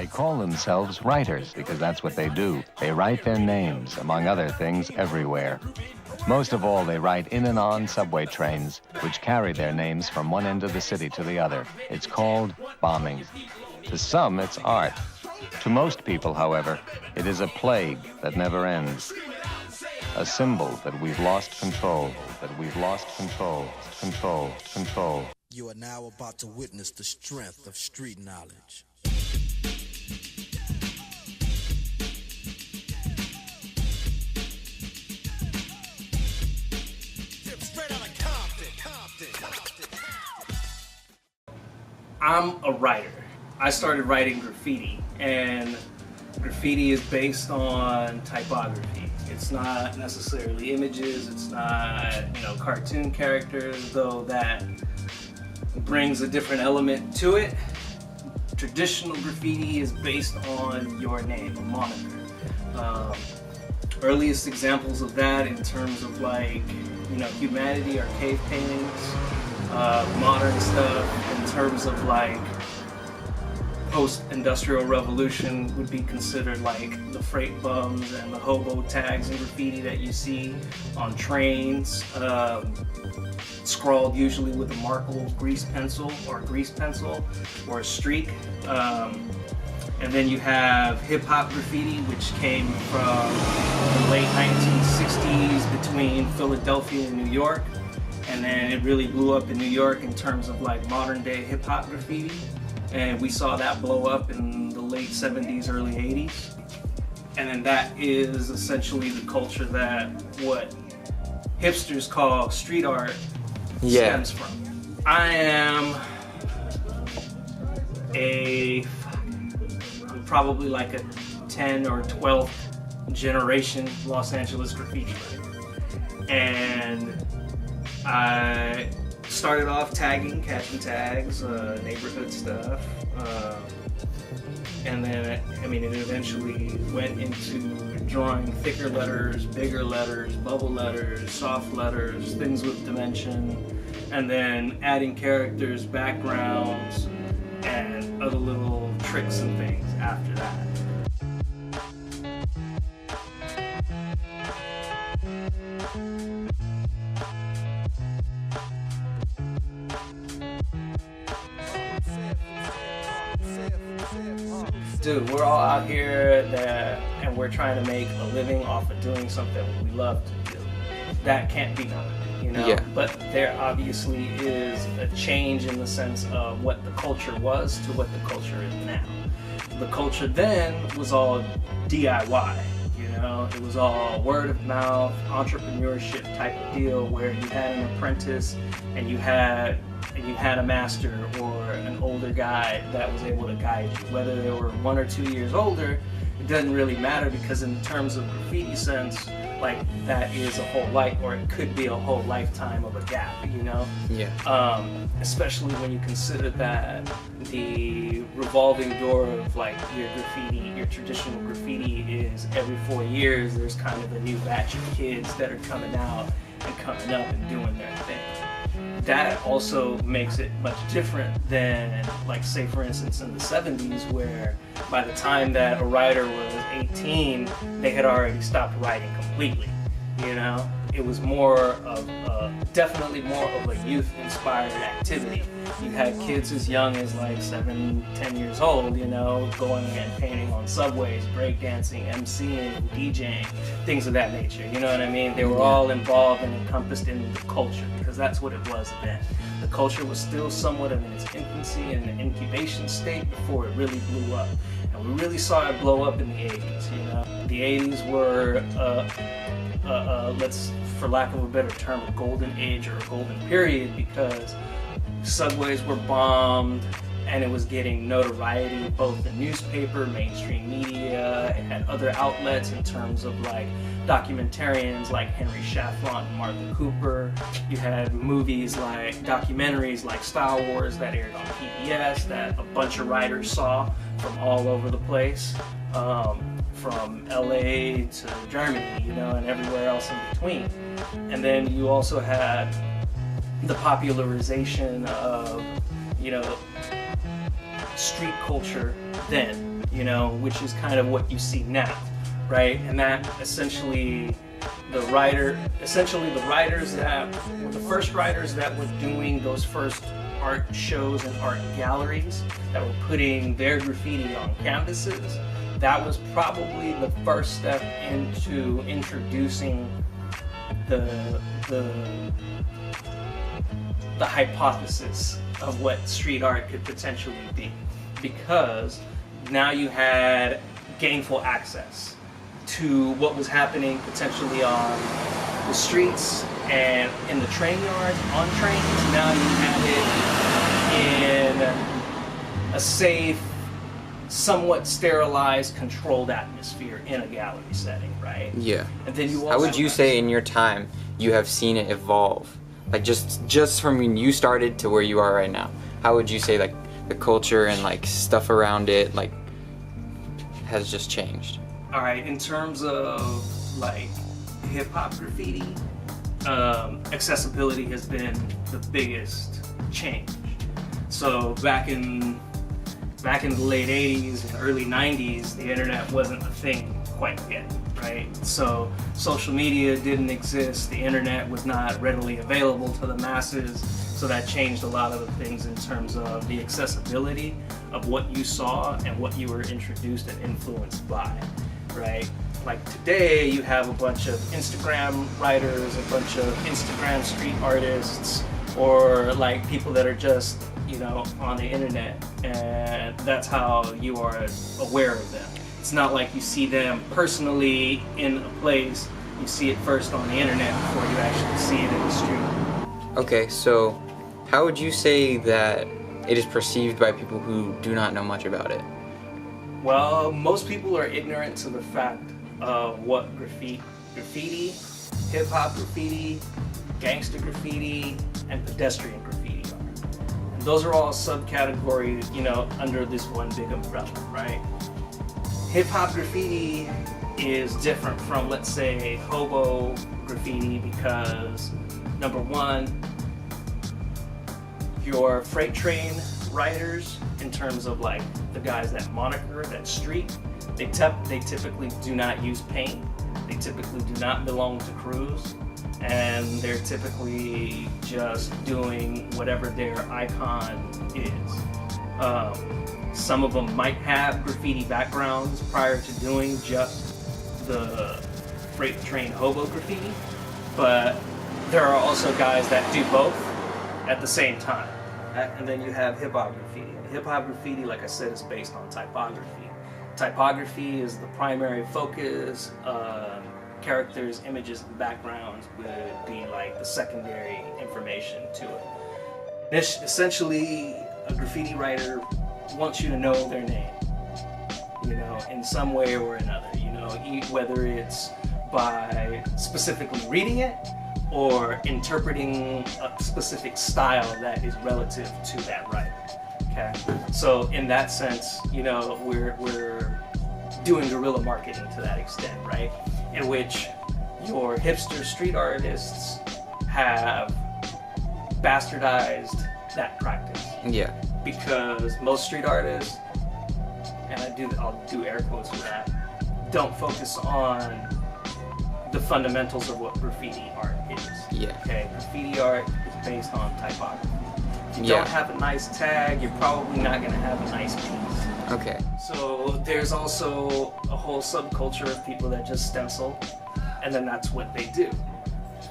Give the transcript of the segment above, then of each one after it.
They call themselves writers because that's what they do. They write their names, among other things, everywhere. Most of all, they write in and on subway trains, which carry their names from one end of the city to the other. It's called bombing. To some, it's art. To most people, however, it is a plague that never ends. A symbol that we've lost control, control. You are now about to witness the strength of street knowledge. I'm a writer. I started writing graffiti, and graffiti is based on typography. It's not necessarily images, it's not, cartoon characters, though that brings a different element to it. Traditional graffiti is based on your name, a moniker. Earliest examples of that in terms of humanity are cave paintings. Modern stuff in terms of post-industrial revolution would be considered the freight bums and the hobo tags and graffiti that you see on trains, scrawled usually with a markable grease pencil or a streak. And then you have hip-hop graffiti, which came from the late 1960s between Philadelphia and New York. And then it really blew up in New York in terms of modern day hip hop graffiti. And we saw that blow up in the late 70s, early 80s. And then that is essentially the culture that what hipsters call street art stems from. I am I'm probably a 10 or 12th generation Los Angeles graffiti writer. And I started off tagging, catching tags, neighborhood stuff, and then it eventually went into drawing thicker letters, bigger letters, bubble letters, soft letters, things with dimension, and then adding characters, backgrounds, and other little tricks and things after that. Dude, we're all out here and we're trying to make a living off of doing something we love to do. That can't be done, Yeah. But there obviously is a change in the sense of what the culture was to what the culture is now. The culture then was all DIY, it was all word of mouth, entrepreneurship type of deal where you had an apprentice and you had a master or an older guy that was able to guide you. Whether they were 1 or 2 years older, it doesn't really matter, because in terms of graffiti sense, that is a whole life, or it could be a whole lifetime of a gap, Yeah. Especially when you consider that the revolving door of your graffiti, your traditional graffiti is every 4 years there's kind of a new batch of kids that are coming out and coming up and doing their thing. That also makes it much different than, say for instance in the 70s, where by the time that a writer was 18, they had already stopped writing completely. It was definitely more of a youth-inspired activity. You had kids as young as 7, 10 years old, going and painting on subways, breakdancing, MCing, DJing, things of that nature. You know what I mean? They were all involved and encompassed in the culture, because that's what it was then. The culture was still somewhat in its infancy and an incubation state before it really blew up. And we really saw it blow up in the 80s, The 80s were let's, for lack of a better term, a golden age or a golden period, because subways were bombed and it was getting notoriety, both the newspaper, mainstream media. It had other outlets in terms of documentarians like Henry Chalfant and Martha Cooper. You had movies documentaries like Star Wars that aired on PBS that a bunch of writers saw from all over the place. From LA to Germany, and everywhere else in between. And then you also had the popularization of, street culture then. you know, which is kind of what you see now, right? And that essentially the first writers that were doing those first art shows and art galleries that were putting their graffiti on canvases, that was probably the first step into introducing the hypothesis of what street art could potentially be, because now you had gainful access to what was happening potentially on the streets and in the train yards, on trains. Now you had it in a safe, somewhat sterilized, controlled atmosphere in a gallery setting, right? Yeah. And then you also How would you say in your time you have seen it evolve? Like just from when you started to where you are right now, how would you say like the culture and like stuff around it like has just changed? All right, in terms of like hip hop graffiti, accessibility has been the biggest change. So back in the late 80s and early 90s, the internet wasn't a thing quite yet, right? So social media didn't exist, the internet was not readily available to the masses, so that changed a lot of the things in terms of the accessibility of what you saw and what you were introduced and influenced by, right? Like today, you have a bunch of Instagram writers, a bunch of Instagram street artists, or like people that are just, you know, on the internet, and that's how you are aware of them. It's not like you see them personally in a place, you see it first on the internet before you actually see it in the street. Okay, so how would you say that it is perceived by people who do not know much about it? Well, most people are ignorant to the fact of what graffiti, hip-hop graffiti, gangster graffiti, and pedestrian graffiti are. And those are all subcategories, you know, under this one big umbrella, right? Hip-hop graffiti is different from, let's say, hobo graffiti because, number one, your freight train riders, in terms of like the guys that moniker that street, they typically do not use paint. They typically do not belong to crews, and they're typically just doing whatever their icon is. Some of them might have graffiti backgrounds prior to doing just the freight train hobo graffiti, but there are also guys that do both at the same time. And then you have hip-hop graffiti. Hip-hop graffiti, like I said, is based on typography. Typography is the primary focus. Characters, images, and backgrounds would be like the secondary information to it. Essentially, a graffiti writer wants you to know their name, you know, in some way or another, you know, whether it's by specifically reading it or interpreting a specific style that is relative to that writer. Okay, so in that sense, you know, we're doing guerrilla marketing to that extent, right? In which your hipster street artists have bastardized that practice. Yeah. Because most street artists, and I'll do air quotes for that, don't focus on the fundamentals of what graffiti art is. Yeah. Okay, graffiti art is based on typography. If you don't have a nice tag, you're probably not going to have a nice piece. Okay. So there's also a whole subculture of people that just stencil, and then that's what they do.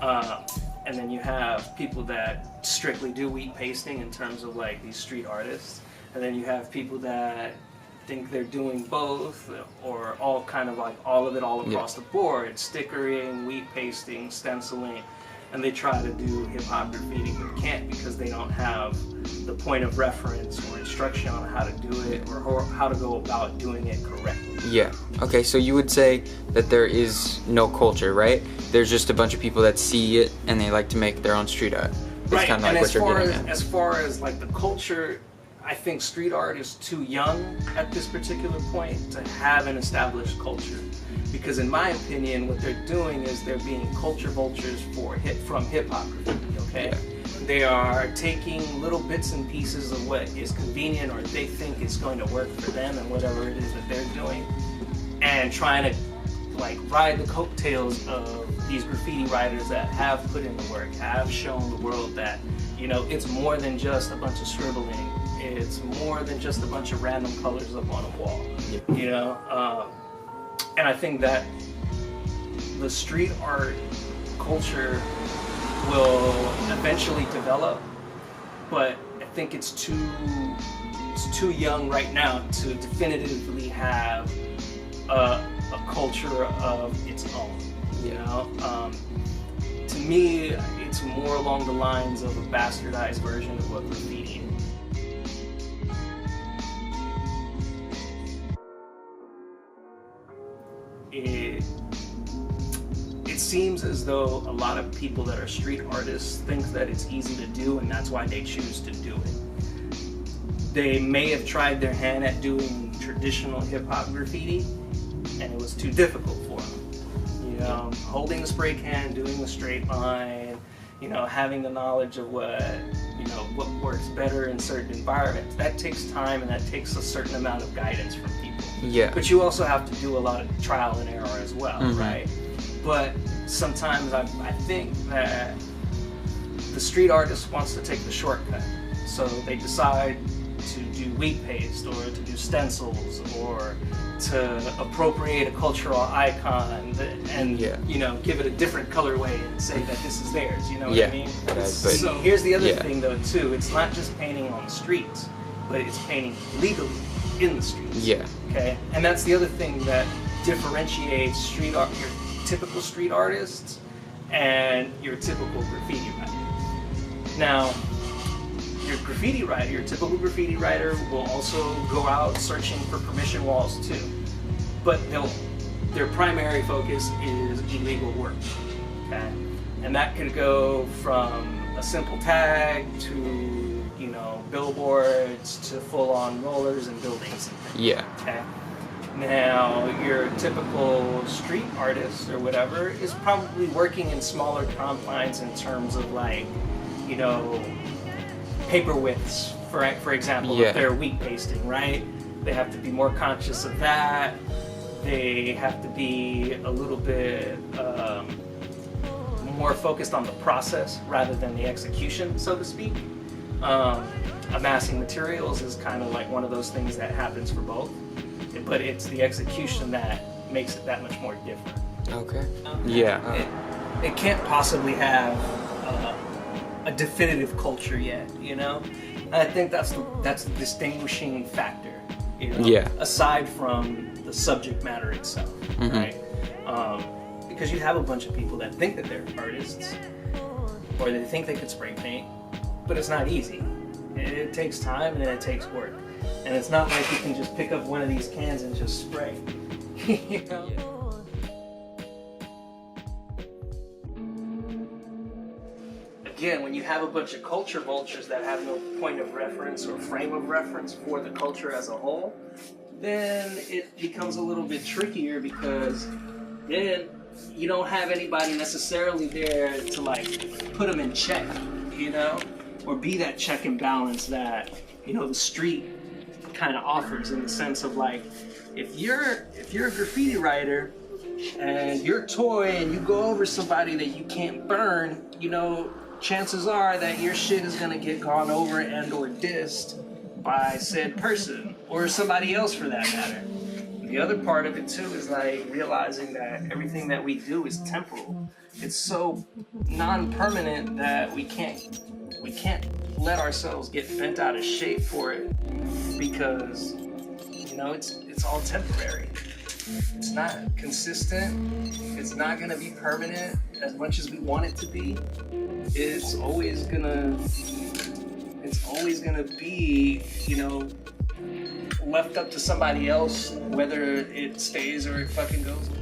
And then you have people that strictly do wheat pasting in terms of like these street artists, and then you have people that think they're doing both, or all kind of like all of it all across the board, stickering, wheat pasting, stenciling, and they try to do hip-hop graffiti but can't because they don't have the point of reference or instruction on how to do it or how to go about doing it correctly. Yeah. Okay, so you would say that there is no culture, right? There's just a bunch of people that see it and they like to make their own street art. That's Right, kind of and like what you're getting at. as far as like the culture, I think street art is too young at this particular point to have an established culture. Because in my opinion, what they're doing is they're being culture vultures from hip-hop graffiti, okay? They are taking little bits and pieces of what is convenient or they think is going to work for them and whatever it is that they're doing, and trying to like ride the coattails of these graffiti writers that have put in the work, have shown the world that, you know, it's more than just a bunch of scribbling. It's more than just a bunch of random colors up on a wall, you know? And I think that the street art culture will eventually develop, but I think it's too young right now to definitively have a culture of its own, you know? To me, it's more along the lines of a bastardized version of what graffiti is. It seems as though a lot of people that are street artists think that it's easy to do, and that's why they choose to do it. They may have tried their hand at doing traditional hip-hop graffiti, and it was too difficult for them. You know, holding the spray can, doing the straight line, you know, having the knowledge of what works better in certain environments. That takes time, and that takes a certain amount of guidance from people. Yeah. But you also have to do a lot of trial and error as well, right? But sometimes I think that the street artist wants to take the shortcut. So they decide to do wheat paste or to do stencils or to appropriate a cultural icon and you know, give it a different colorway and say that this is theirs, you know what I mean? So here's the other thing though too, it's not just painting on the streets, but it's painting legally in the streets. Yeah. Okay? And that's the other thing that differentiates street art, your typical street artists and your typical graffiti writer. Now, your typical graffiti writer will also go out searching for permission walls too, but their primary focus is illegal work, okay? And that could go from a simple tag to, you know, billboards to full-on rollers and buildings. Yeah. Okay. Now, your typical street artist or whatever is probably working in smaller confines in terms of, like, you know, paper widths, for example, if they're wheat pasting, right? They have to be more conscious of that. They have to be a little bit more focused on the process rather than the execution, so to speak. Amassing materials is kind of like one of those things that happens for both, but it's the execution that makes it that much more different. Okay. Yeah. It can't possibly have a definitive culture yet, you know? And I think that's the distinguishing factor, you know? Yeah. Aside from the subject matter itself, right? Because you have a bunch of people that think that they're artists, or they think they could spray paint, but it's not easy. It takes time and it takes work. And it's not like you can just pick up one of these cans and just spray. You know? Yeah. Again, when you have a bunch of culture vultures that have no point of reference or frame of reference for the culture as a whole, then it becomes a little bit trickier, because then you don't have anybody necessarily there to, like, put them in check, you know, or be that check and balance that, you know, the street kind of offers, in the sense of, like, if you're a graffiti writer and you're a toy and you go over somebody that you can't burn, you know, chances are that your shit is gonna get gone over and or dissed by said person, or somebody else for that matter. The other part of it too is, like, realizing that everything that we do is temporal. It's so non-permanent that we can't let ourselves get bent out of shape for it, because, you know, it's all temporary. It's not consistent. It's not gonna be permanent as much as we want it to be. It's always gonna be, you know, left up to somebody else whether it stays or it fucking goes away.